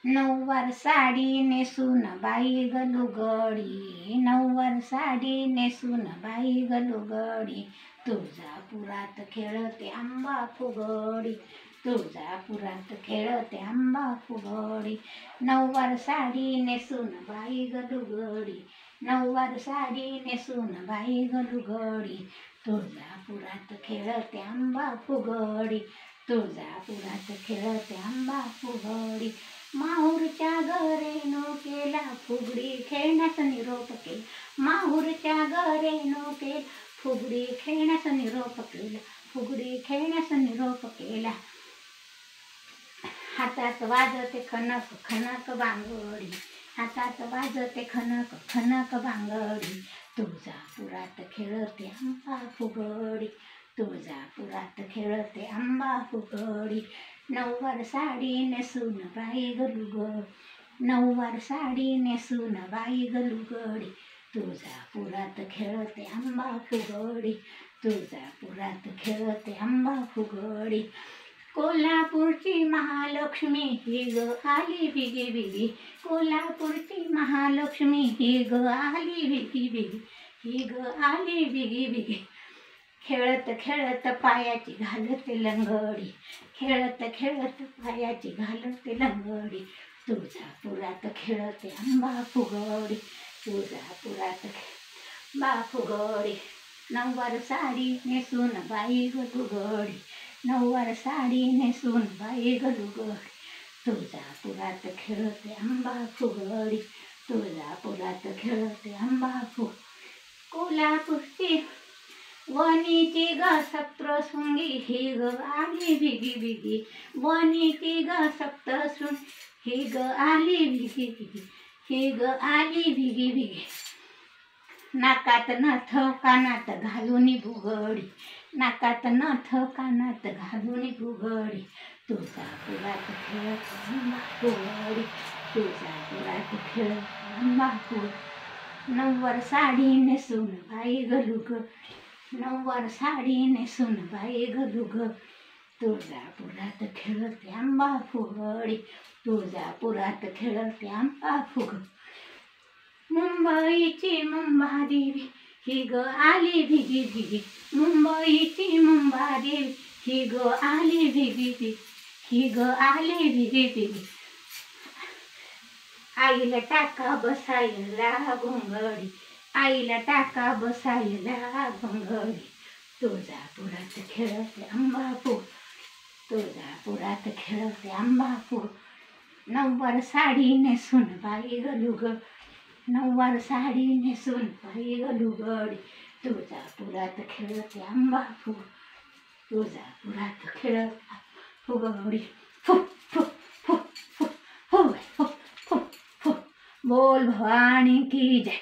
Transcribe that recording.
नऊवार साडी नेसून बाई ग लुगडी, नऊवार साडी नेसून बाई ग लुगडी, तुळजापुरात खेळते आंबा फुगडी, तुळजापुरात खेळते आंबा फुगडी, नऊवार साडी नेसून बाई ग लुगडी, नऊवार साडी नेसून बाई ग लुगडी, तुळजापुरात खेळते आंबा फुगडी, तुळजापुरात खेळते आंबा फुगडी, माहूरच्या घरेनो केला फुगडी खेळण्यास निरोप केला, माहूरच्या घरेनो केला फुगडी खेळण्यास निरोप केला, फुगडी खेळण्यास निरोप केला, हातात वाजते खनक खनक बांगडी, हातात वाजते खनक खनक बांगडी, तुळजापुरात खेळते आंबा फुगडी, तुळजापुरात खेळते आंबा फुगडी, नऊवार साडी नेसून बाई ग लुगडी, नऊवार साडी नेसून बाई ग लुगडी, तुळजापुरात खेळते आंबा फुगडी, तुळजापुरात खेळते आंबा फुगडी, कोल्हापूरची महालक्ष्मी ही ग आली बिगी बिगी, कोल्हापूरची महालक्ष्मी ही ग आली बिगी बिगी, ही ग आली बिगी बिगी, खेळत खेळत पायाची घालते लंगडी, खेळत खेळत पायाची घालते लंगडी, तुळजापुरात खेळते आंबा फुगडी, तुळजापुरात आंबा फुगडी, नऊवार साडी नेसून बाई ग लुगडी, नऊवार साडी नेसून बाई ग लुगडी, तुळजापुरात खेळते आंबा फुगडी, तुळजापुरात खेळते आंबा फुगडी, कोल्हापूरची वनीची ग सप्तशृंगी ही ग आली बिगी बिगी, वनीची ग सप्तशृंगी ही ग आली बिगी बिगी, ही ग आली बिगी बिगी, नाकात नथ कानात घालून बुगडी, नाकात नथ कानात घालून बुगडी, तुळजापुरात खेळते आंबा फुगडी, तुळजापुरात खेळते आंबा फुगडी, नऊवार साडी नेसून बाई ग लुगडी, नऊवार साडी नेसून बाई ग लुगडी, तुळजापुरात खेळते आंबा फुगडी, तुळजापुरात खेळते आंबा फुगडी, मुंबईची मुंबादेवी ही ग आली बिगी बिगी, मुंबईची मुंबादेवी ही ग आली बिगी बिगी, ही ग आली बिगी बिगी, आईला टाका बसायला घोंगडी, आईला टाका बसायला घोंगडी, तुळजापुरात खेळते आंबा फुगडी, तुळजापुरात खेळते आंबा फुगडी, नऊवार साडी नेसून बाई ग लुगडी, नऊवार साडी नेसून बाई ग लुगडी, तुळजापुरात खेळते आंबा फुगडी, तुळजापुरात खेळते फुगडी, फु फु फु फु फु फु फु फु, बोल भवानी की जय.